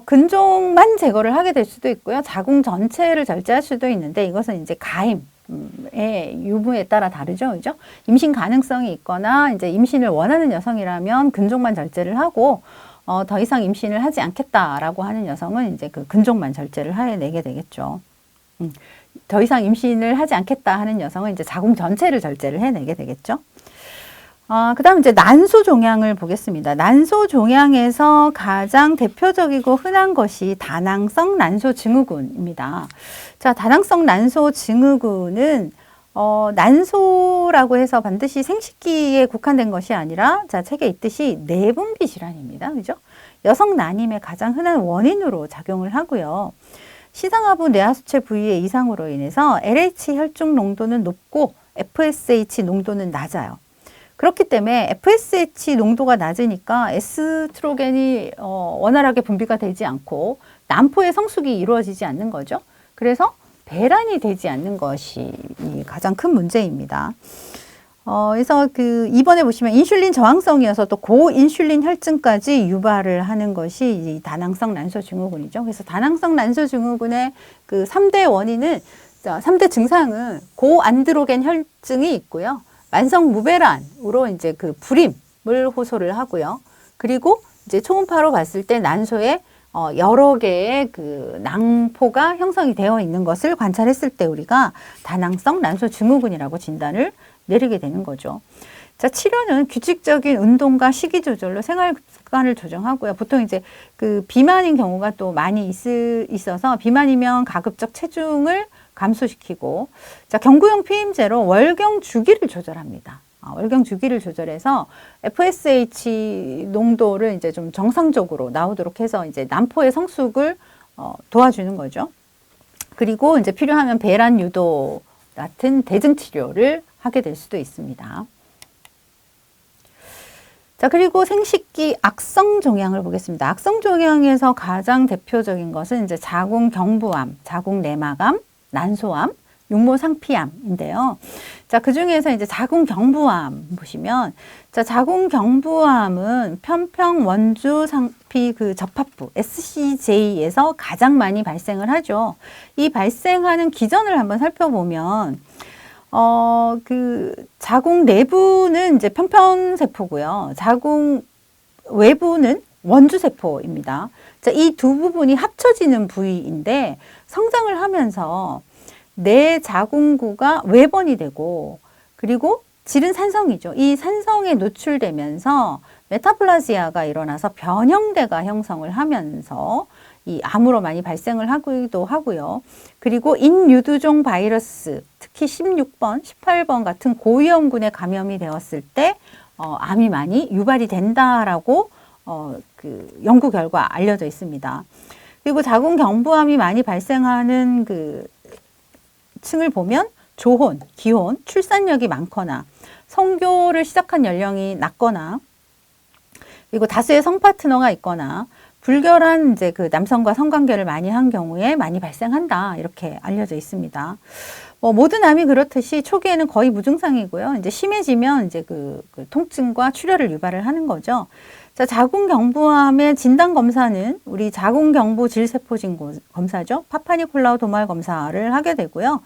근종만 제거를 하게 될 수도 있고요. 자궁 전체를 절제할 수도 있는데 이것은 이제 가임의 유무에 따라 다르죠. 그죠? 임신 가능성이 있거나 이제 임신을 원하는 여성이라면 근종만 절제를 하고 더 이상 임신을 하지 않겠다라고 하는 여성은 이제 그 근종만 절제를 해내게 되겠죠. 더 이상 임신을 하지 않겠다 하는 여성은 이제 자궁 전체를 절제를 해내게 되겠죠. 그 다음 이제 난소 종양을 보겠습니다. 난소 종양에서 가장 대표적이고 흔한 것이 다낭성 난소 증후군입니다. 자, 다낭성 난소 증후군은 난소라고 해서 반드시 생식기에 국한된 것이 아니라, 자, 책에 있듯이 내분비 질환입니다. 그죠? 여성 난임의 가장 흔한 원인으로 작용을 하고요. 시상하부 뇌하수체 부위의 이상으로 인해서 LH 혈중 농도는 높고 FSH 농도는 낮아요. 그렇기 때문에 FSH 농도가 낮으니까 에스트로겐이 원활하게 분비가 되지 않고 난포의 성숙이 이루어지지 않는 거죠. 그래서 배란이 되지 않는 것이 가장 큰 문제입니다. 그래서 그 이번에 보시면 인슐린 저항성이어서 또 고인슐린 혈증까지 유발을 하는 것이 이 다낭성 난소 증후군이죠. 그래서 다낭성 난소 증후군의 그 3대 원인은, 3대 증상은 고안드로겐 혈증이 있고요. 만성 무배란으로 이제 그 불임을 호소를 하고요. 그리고 이제 초음파로 봤을 때 난소에 여러 개의 그 낭포가 형성이 되어 있는 것을 관찰했을 때 우리가 다낭성 난소 증후군이라고 진단을 내리게 되는 거죠. 자, 치료는 규칙적인 운동과 식이 조절로 생활 습관을 조정하고요. 보통 이제 그 비만인 경우가 또 많이 있어서 비만이면 가급적 체중을 감소시키고, 자, 경구용 피임제로 월경 주기를 조절합니다. 월경 주기를 조절해서 FSH 농도를 이제 좀 정상적으로 나오도록 해서 이제 난포의 성숙을 도와주는 거죠. 그리고 이제 필요하면 배란 유도 같은 대증 치료를 하게 될 수도 있습니다. 자, 그리고 생식기 악성 종양을 보겠습니다. 악성 종양에서 가장 대표적인 것은 이제 자궁 경부암, 자궁 내막암, 난소암, 육모 상피암인데요. 자, 그 중에서 이제 자궁 경부암 보시면, 자, 자궁 경부암은 편평 원주 상피 그 접합부 SCJ에서 가장 많이 발생을 하죠. 이 발생하는 기전을 한번 살펴보면, 그 자궁 내부는 이제 편편세포고요. 자궁 외부는 원주세포입니다. 자, 이 두 부분이 합쳐지는 부위인데 성장을 하면서 내 자궁구가 외번이 되고, 그리고 질은 산성이죠. 이 산성에 노출되면서 메타플라지아가 일어나서 변형대가 형성을 하면서 이 암으로 많이 발생을 하기도 하고요. 그리고 인유두종 바이러스, 특히 16번, 18번 같은 고위험군에 감염이 되었을 때 암이 많이 유발이 된다라고 그 연구 결과 알려져 있습니다. 그리고 자궁경부암이 많이 발생하는 그 층을 보면 조혼, 기혼, 출산력이 많거나 성교를 시작한 연령이 낮거나 그리고 다수의 성파트너가 있거나 불결한 이제 그 남성과 성관계를 많이 한 경우에 많이 발생한다 이렇게 알려져 있습니다. 모든 암이 그렇듯이 초기에는 거의 무증상이고요. 이제 심해지면 이제 그 통증과 출혈을 유발을 하는 거죠. 자, 자궁경부암의 진단 검사는 우리 자궁경부 질세포진 검사죠. 파파니콜라우 도말 검사를 하게 되고요.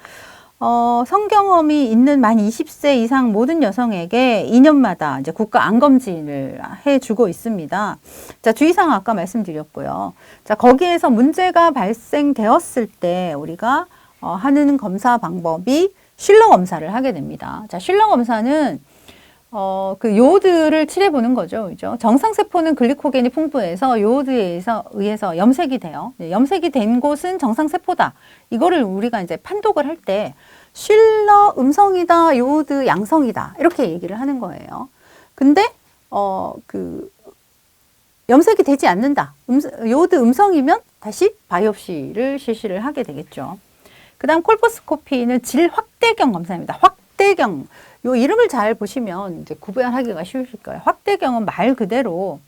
성경험이 있는 만 20세 이상 모든 여성에게 2년마다 이제 국가 암검진을 해주고 있습니다. 자, 주의사항 아까 말씀드렸고요. 자, 거기에서 문제가 발생되었을 때 우리가 하는 검사 방법이 슐러 검사를 하게 됩니다. 자, 슐러 검사는 그 요오드를 칠해보는 거죠. 그죠? 정상세포는 글리코겐이 풍부해서 요오드에 의해서 염색이 돼요. 염색이 된 곳은 정상세포다. 이거를 우리가 이제 판독을 할 때 슐러 음성이다, 요오드 양성이다. 이렇게 얘기를 하는 거예요. 근데, 그, 염색이 되지 않는다. 요오드 음성이면 다시 바이옵시를 실시를 하게 되겠죠. 그 다음 콜포스코피는 질 확대경 검사입니다. 확대경. 요 이름을 잘 보시면 이제 구별하기가 쉬우실 거예요. 확대경은 말 그대로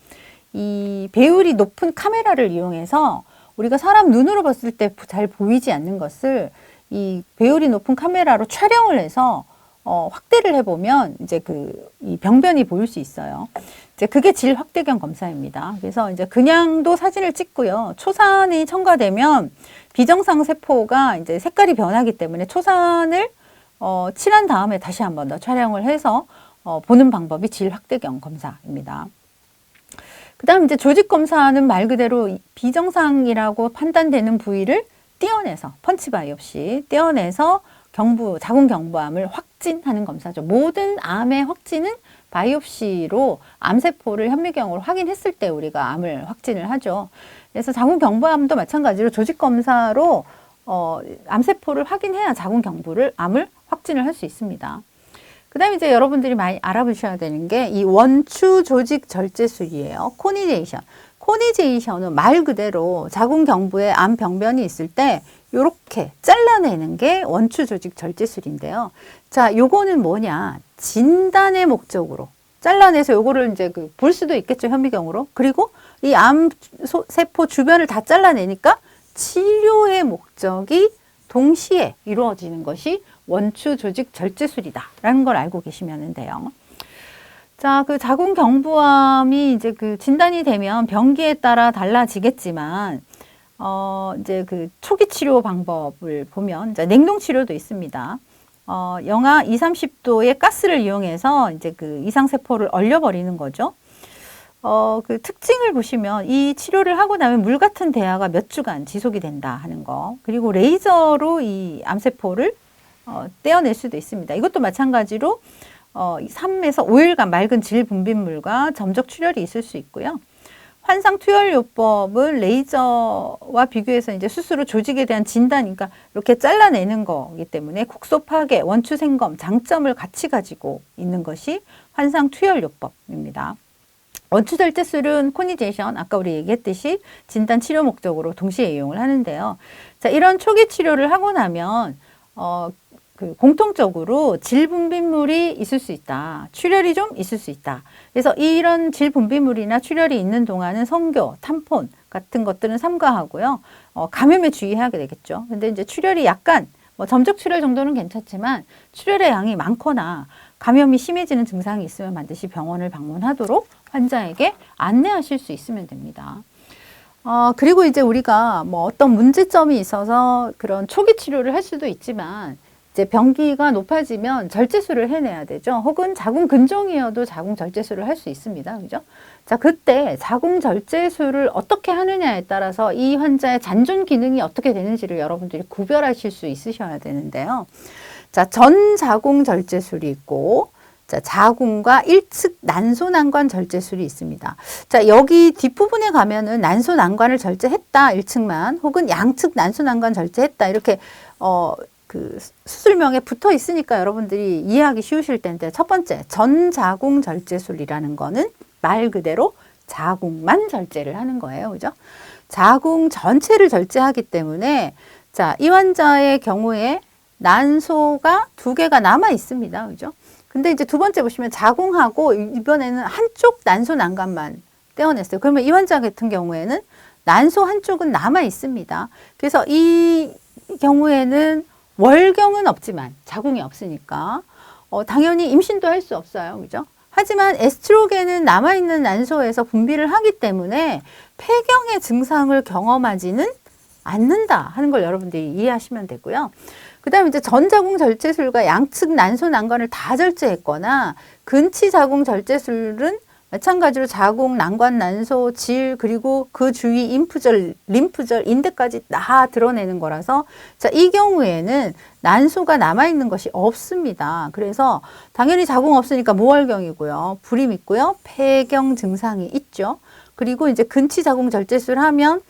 이 배율이 높은 카메라를 이용해서 우리가 사람 눈으로 봤을 때 잘 보이지 않는 것을 이 배율이 높은 카메라로 촬영을 해서 확대를 해보면 이제 이 병변이 보일 수 있어요. 이제 그게 질 확대경 검사입니다. 그래서 이제 그냥도 사진을 찍고요. 초산이 첨가되면 비정상 세포가 이제 색깔이 변하기 때문에 초산을 칠한 다음에 다시 한 번 더 촬영을 해서 보는 방법이 질 확대경 검사입니다. 그 다음 이제 조직 검사는 말 그대로 비정상이라고 판단되는 부위를 떼어내서 펀치 바이옵시 떼어내서 자궁경부암을 확진하는 검사죠. 모든 암의 확진은 바이옵시로 암세포를 현미경으로 확인했을 때 우리가 암을 확진을 하죠. 그래서 자궁경부암도 마찬가지로 조직검사로 암세포를 확인해야 암을 확진을 할 수 있습니다. 그 다음에 이제 여러분들이 많이 알아보셔야 되는 게 이 원추 조직 절제술이에요. 코니제이션. 코니제이션은 말 그대로 자궁경부에 암 병변이 있을 때 요렇게 잘라내는 게 원추 조직 절제술인데요. 자, 요거는 뭐냐? 진단의 목적으로 잘라내서 요거를 이제 볼 수도 있겠죠, 현미경으로. 그리고 이 암세포 주변을 다 잘라내니까 치료의 목적이 동시에 이루어지는 것이 원추 조직 절제술이다라는 걸 알고 계시면 돼요. 자, 그 자궁경부암이 이제 진단이 되면 병기에 따라 달라지겠지만, 이제 초기 치료 방법을 보면, 이제 냉동 치료도 있습니다. 영하 20, 30도의 가스를 이용해서 이제 이상세포를 얼려버리는 거죠. 특징을 보시면 이 치료를 하고 나면 물 같은 대화가 몇 주간 지속이 된다 하는 거. 그리고 레이저로 이 암세포를 떼어낼 수도 있습니다. 이것도 마찬가지로 3에서 5일간 맑은 질 분비물과 점적 출혈이 있을 수 있고요. 환상 투혈요법은 레이저와 비교해서 이제 스스로 조직에 대한 진단, 그러니까 이렇게 잘라내는 거기 때문에 국소 파괴, 원추 생검, 장점을 같이 가지고 있는 것이 환상 투혈요법입니다. 원추 절제술은 코니제이션, 아까 우리 얘기했듯이 진단 치료 목적으로 동시에 이용을 하는데요. 자, 이런 초기 치료를 하고 나면 공통적으로 질 분비물이 있을 수 있다. 출혈이 좀 있을 수 있다. 그래서 이런 질 분비물이나 출혈이 있는 동안은 성교, 탐폰 같은 것들은 삼가하고요. 감염에 주의하게 되겠죠. 근데 이제 출혈이 약간 점적 출혈 정도는 괜찮지만 출혈의 양이 많거나 감염이 심해지는 증상이 있으면 반드시 병원을 방문하도록 환자에게 안내하실 수 있으면 됩니다. 그리고 이제 우리가 어떤 문제점이 있어서 그런 초기 치료를 할 수도 있지만 이제 병기가 높아지면 절제술을 해내야 되죠. 혹은 자궁 근종이어도 자궁 절제술을 할 수 있습니다. 그죠? 자, 그때 자궁 절제술을 어떻게 하느냐에 따라서 이 환자의 잔존 기능이 어떻게 되는지를 여러분들이 구별하실 수 있으셔야 되는데요. 자, 전 자궁 절제술이 있고 자, 자궁과 1측 난소난관 절제술이 있습니다. 자, 여기 뒷부분에 가면은 난소난관을 절제했다, 1측만, 혹은 양측 난소난관 절제했다, 이렇게, 그 수술명에 붙어 있으니까 여러분들이 이해하기 쉬우실 텐데, 첫 번째, 전자궁 절제술이라는 거는 말 그대로 자궁만 절제를 하는 거예요. 그죠? 자궁 전체를 절제하기 때문에, 자, 이 환자의 경우에 난소가 2개가 남아 있습니다. 그죠? 근데 이제 두 번째 보시면 자궁하고 이번에는 한쪽 난소 난관만 떼어냈어요. 그러면 이 환자 같은 경우에는 난소 한쪽은 남아 있습니다. 그래서 이 경우에는 월경은 없지만 자궁이 없으니까 당연히 임신도 할 수 없어요. 그죠? 하지만 에스트로겐은 남아있는 난소에서 분비를 하기 때문에 폐경의 증상을 경험하지는 않는다 하는 걸 여러분들이 이해하시면 되고요. 그 다음에 이제 전자궁 절제술과 양측 난소 난관을 다 절제했거나 근치 자궁 절제술은 마찬가지로 자궁, 난관, 난소, 질, 그리고 그 주위 인프절, 림프절, 인대까지 다 드러내는 거라서 자, 이 경우에는 난소가 남아있는 것이 없습니다. 그래서 당연히 자궁 없으니까 모월경이고요. 불임 있고요. 폐경 증상이 있죠. 그리고 이제 근치 자궁 절제술 하면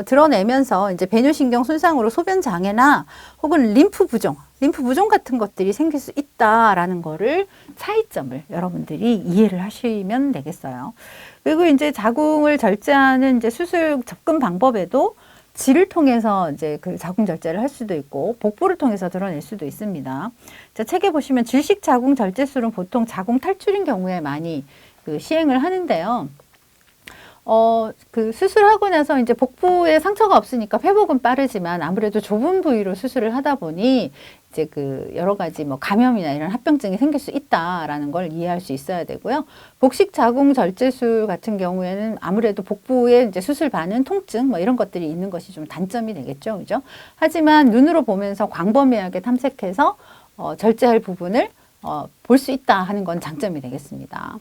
드러내면서 이제 배뇨신경 손상으로 소변 장애나 혹은 림프 부종 같은 것들이 생길 수 있다라는 거를 차이점을 여러분들이 이해를 하시면 되겠어요. 그리고 이제 자궁을 절제하는 이제 수술 접근 방법에도 질을 통해서 이제 그 자궁 절제를 할 수도 있고 복부를 통해서 드러낼 수도 있습니다. 자, 책에 보시면 질식 자궁 절제술은 보통 자궁 탈출인 경우에 많이 그 시행을 하는데요. 그 수술하고 나서 이제 복부에 상처가 없으니까 회복은 빠르지만 아무래도 좁은 부위로 수술을 하다 보니 이제 그 여러 가지 뭐 감염이나 이런 합병증이 생길 수 있다라는 걸 이해할 수 있어야 되고요. 복식 자궁 절제술 같은 경우에는 아무래도 복부에 이제 수술 반응, 통증 뭐 이런 것들이 있는 것이 좀 단점이 되겠죠. 그죠? 하지만 눈으로 보면서 광범위하게 탐색해서 절제할 부분을 볼 수 있다 하는 건 장점이 되겠습니다.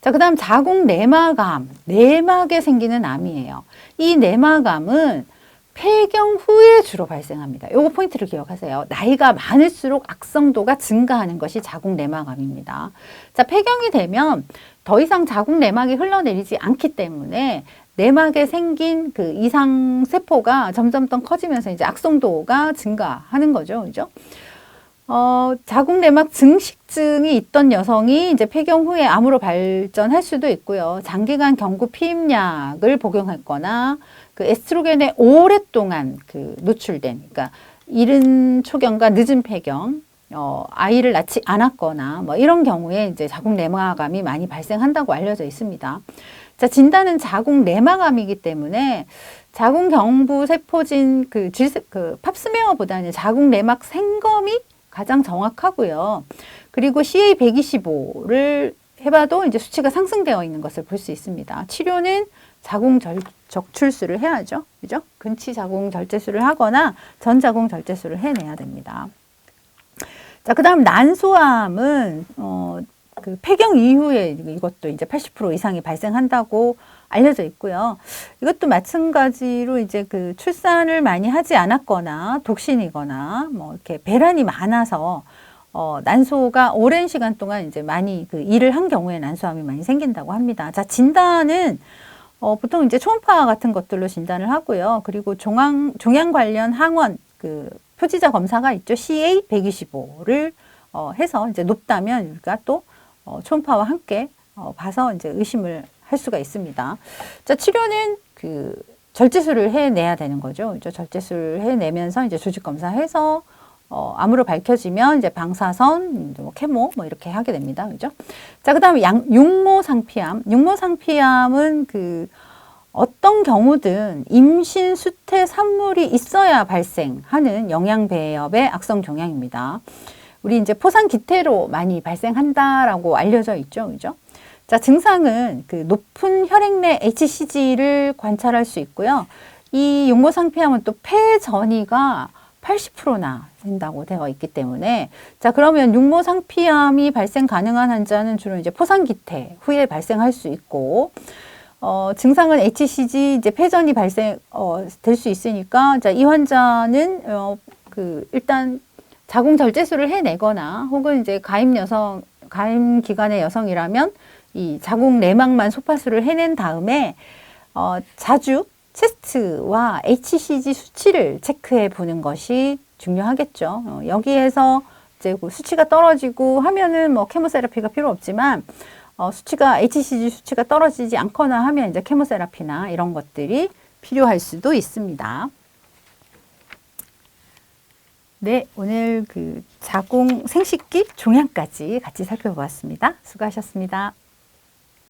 자, 그 다음 자궁 내막암, 내막에 생기는 암이에요. 이 내막암은 폐경 후에 주로 발생합니다. 요거 포인트를 기억하세요. 나이가 많을수록 악성도가 증가하는 것이 자궁 내막암입니다. 자, 폐경이 되면 더 이상 자궁 내막이 흘러내리지 않기 때문에 내막에 생긴 그 이상 세포가 점점 더 커지면서 이제 악성도가 증가하는 거죠. 그죠? 자궁 내막 증식증이 있던 여성이 이제 폐경 후에 암으로 발전할 수도 있고요. 장기간 경구 피임약을 복용했거나 그 에스트로겐에 오랫동안 그 노출된, 그러니까 이른 초경과 늦은 폐경, 아이를 낳지 않았거나 뭐 이런 경우에 이제 자궁 내막암이 많이 발생한다고 알려져 있습니다. 자, 진단은 자궁 내막암이기 때문에 자궁 경부 세포진 그 팝스메어보다는 자궁 내막 생검이 가장 정확하고요. 그리고 CA125를 해봐도 이제 수치가 상승되어 있는 것을 볼 수 있습니다. 치료는 자궁 적출술을 해야죠. 그죠? 근치 자궁 절제술을 하거나 전자궁 절제술을 해내야 됩니다. 자, 그 다음 난소암은, 그 폐경 이후에 이것도 이제 80% 이상이 발생한다고 알려져 있고요. 이것도 마찬가지로 이제 그 출산을 많이 하지 않았거나 독신이거나 뭐 이렇게 배란이 많아서 난소가 오랜 시간 동안 이제 많이 그 일을 한 경우에 난소암이 많이 생긴다고 합니다. 자, 진단은 보통 이제 초음파 같은 것들로 진단을 하고요. 그리고 종양 관련 항원 그 표지자 검사가 있죠. CA125를 해서 이제 높다면 우리가 또 초음파와 함께 봐서 이제 의심을 할 수가 있습니다. 자, 치료는 그 절제술을 해내야 되는 거죠. 절제술을 해내면서 이제 조직 검사해서 암으로 밝혀지면 이제 방사선, 뭐 케모 뭐 이렇게 하게 됩니다. 그죠? 자, 그다음에 육모상피암. 육모상피암은 그 어떤 경우든 임신 수태 산물이 있어야 발생하는 영양배엽의 악성 종양입니다. 우리 이제 포상 기태로 많이 발생한다라고 알려져 있죠. 그죠? 자, 증상은 그 높은 혈액 내 HCG를 관찰할 수 있고요. 이 육모상피암은 또 폐 전이가 80%나 된다고 되어 있기 때문에 자, 그러면 육모상피암이 발생 가능한 환자는 주로 이제 포상기태 후에 발생할 수 있고 증상은 HCG 이제 폐전이 발생 될 수 있으니까 자, 이 환자는 그 일단 자궁 절제술을 해내거나 혹은 이제 가임 여성 가임 기간의 여성이라면 이 자궁 내막만 소파수를 해낸 다음에 자주 체스트와 HCG 수치를 체크해 보는 것이 중요하겠죠. 여기에서 이제 그 수치가 떨어지고 하면은 뭐 케모세라피가 필요 없지만 수치가 HCG 수치가 떨어지지 않거나 하면 이제 케모세라피나 이런 것들이 필요할 수도 있습니다. 네, 오늘 그 자궁 생식기 종양까지 같이 살펴보았습니다. 수고하셨습니다.